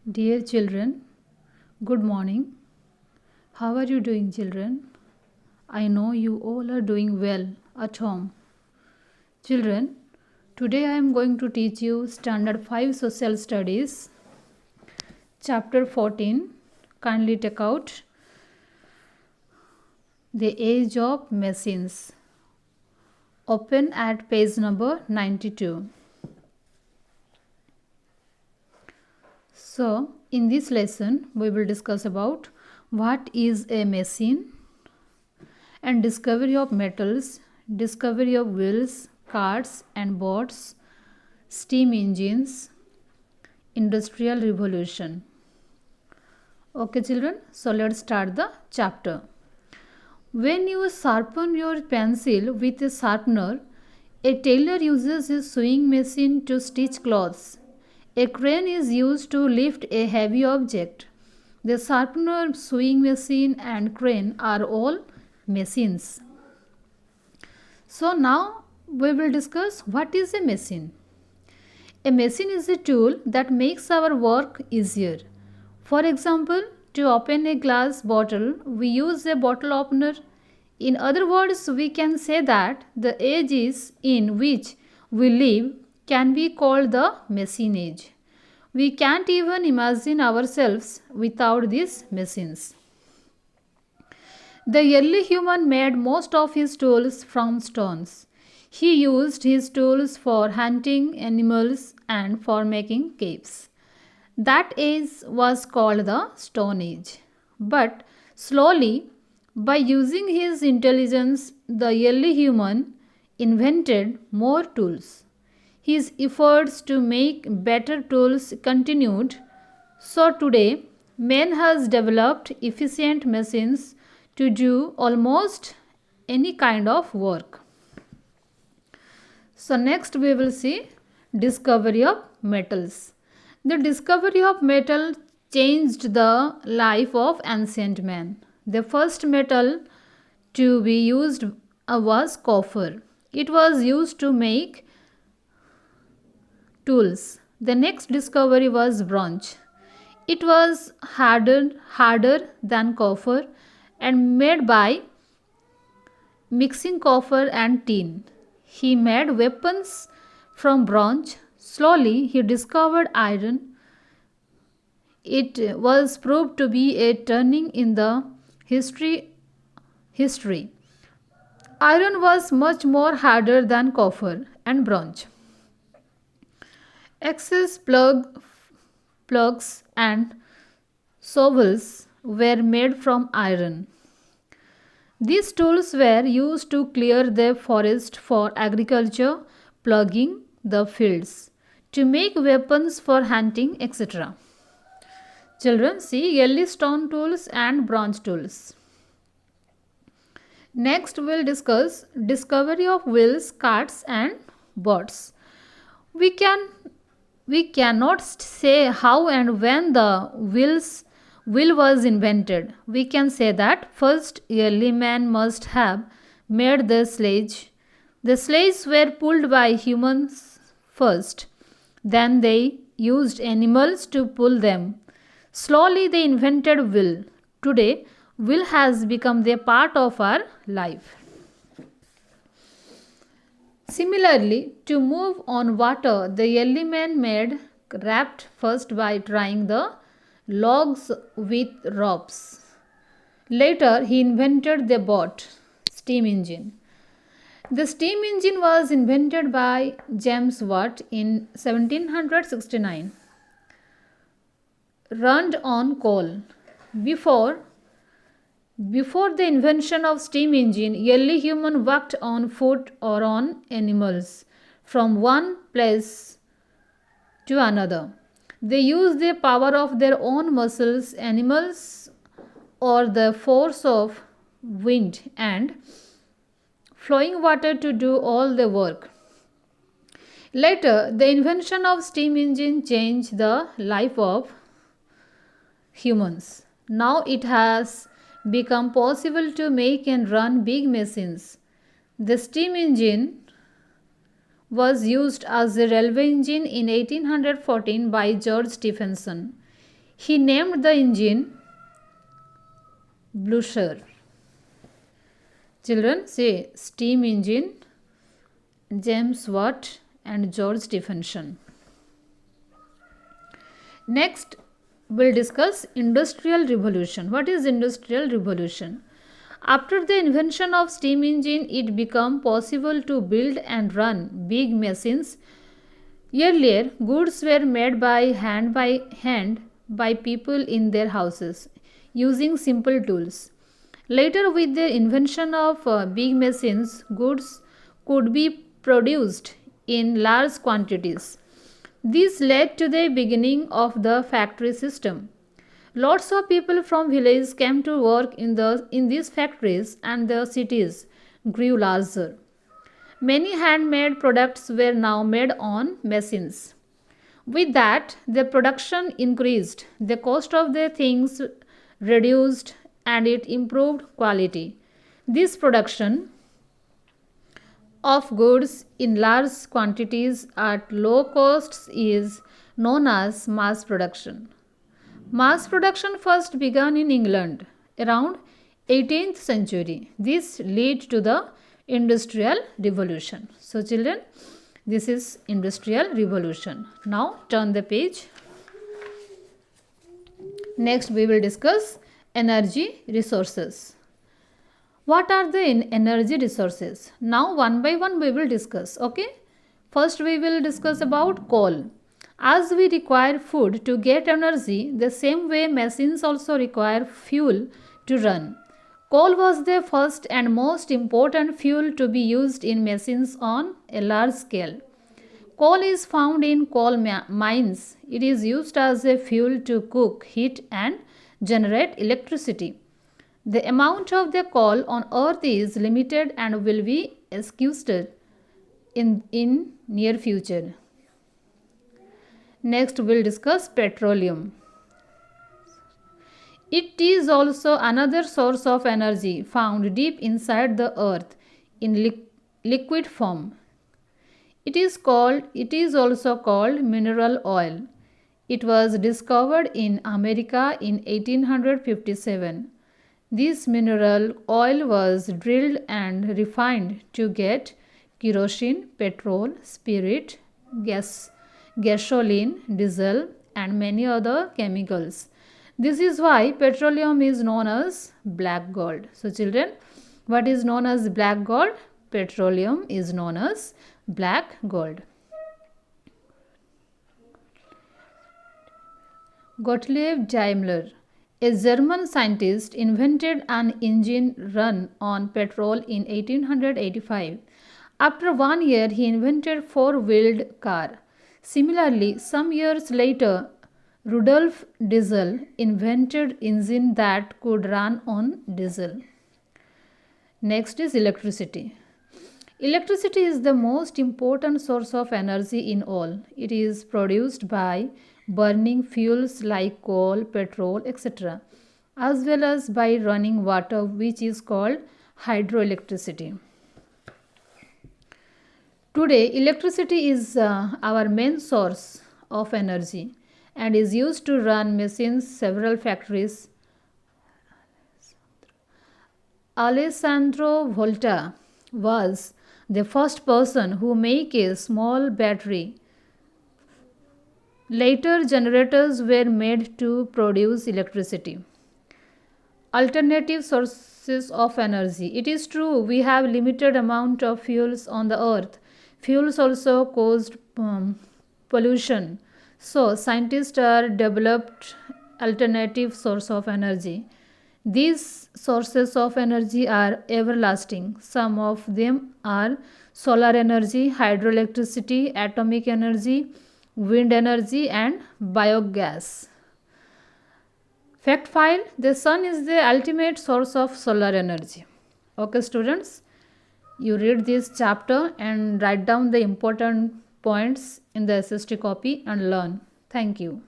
Dear children, good morning. How are you doing, children? I know you all are doing well at home. Children, today I am going to teach you Standard 5 Social Studies, Chapter 14. Kindly take out The Age of Machines. Open at page number 92. So, in this lesson, we will discuss about what is a machine and discovery of metals, discovery of wheels, cars and boats, steam engines, industrial revolution. Okay children, so let's start the chapter. When you sharpen your pencil with a sharpener, a tailor uses his sewing machine to stitch clothes. A crane is used to lift a heavy object. The sharpener, sewing machine and crane are all machines. So now we will discuss what is a machine. A machine is a tool that makes our work easier. For example, to open a glass bottle, we use a bottle opener. In other words, we can say that the age in which we live can be called the machine age. We can't even imagine ourselves without these machines. The early human made most of his tools from stones. He used his tools for hunting animals and for making caves. That age was called the Stone Age. But slowly, by using his intelligence, the early human invented more tools. His efforts to make better tools continued. So today, man has developed efficient machines to do almost any kind of work. So next we will see discovery of metals. The discovery of metal changed the life of ancient man. The first metal to be used was copper. It was used to make tools. The next discovery was bronze. It was harder than copper and made by mixing copper and tin. He made weapons from bronze. Slowly he discovered iron. It was proved to be a turning in the history. Iron was much more harder than copper and bronze. Axes, plugs and shovels were made from iron. These tools were used to clear the forest for agriculture, plugging the fields, to make weapons for hunting, etc. Children, see early stone tools and bronze tools. Next, we will discuss discovery of wheels, carts and boats. We cannot say how and when the wheel was invented. We can say that first early man must have made the sledge. The sledges were pulled by humans first. Then they used animals to pull them. Slowly they invented wheel. Today, wheel has become the part of our life. Similarly, to move on water, the early man made raft first by tying the logs with ropes. Later, he invented the boat, steam engine. The steam engine was invented by James Watt in 1769. Run on coal. Before the invention of steam engine, early human walked on foot or on animals from one place to another. They used the power of their own muscles, animals, or the force of wind and flowing water to do all the work. Later, the invention of steam engine changed the life of humans. Now it has become possible to make and run big machines. The steam engine was used as a railway engine in 1814 by George Stephenson. He named the engine Blusher. Children, say steam engine, James Watt and George Stephenson. Next, we'll discuss Industrial Revolution. What is Industrial Revolution? After the invention of steam engine, it became possible to build and run big machines. Earlier, goods were made by hand by people in their houses using simple tools. Later, with the invention of big machines, goods could be produced in large quantities. This led to the beginning of the factory system. Lots of people from villages came to work in these factories and the cities grew larger. Many handmade products were now made on machines. With that, the production increased, the cost of the things reduced, and it improved quality. This production of goods in large quantities at low costs is known as mass production. Mass production first began in England around 18th century. This led to the Industrial Revolution. So children, this is Industrial Revolution. Now turn the page. Next we will discuss energy resources. What are the energy resources? Now one by one we will discuss. Okay. First we will discuss about coal. As we require food to get energy, the same way machines also require fuel to run. Coal was the first and most important fuel to be used in machines on a large scale. Coal is found in coal mines. It is used as a fuel to cook, heat and generate electricity. The amount of the coal on earth is limited and will be exhausted in near future. Next we will discuss petroleum. It is also another source of energy found deep inside the earth in liquid form. It is also called mineral oil. It was discovered in America in 1857. This mineral oil was drilled and refined to get kerosene, petrol, spirit, gasoline, diesel and many other chemicals. This is why petroleum is known as black gold. So children, what is known as black gold? Petroleum is known as black gold. Gottlieb Daimler, a German scientist, invented an engine run on petrol in 1885. After 1 year, he invented four-wheeled car. Similarly, some years later, Rudolf Diesel invented engine that could run on diesel. Next is electricity. Electricity is the most important source of energy in all. It is produced by burning fuels like coal, petrol, etc., as well as by running water, which is called hydroelectricity. Today, electricity is our main source of energy and is used to run machines, several factories. Alessandro Volta was the first person who made a small battery. Later, generators were made to produce electricity. Alternative sources of energy. It is true we have limited amount of fuels on the earth. Fuels also caused pollution. So, scientists are developed alternative source of energy. These sources of energy are everlasting. Some of them are solar energy, hydroelectricity, atomic energy, wind energy and biogas. Fact file: the sun is the ultimate source of solar energy. Okay students, you read this chapter and write down the important points in the SST copy and learn. Thank you.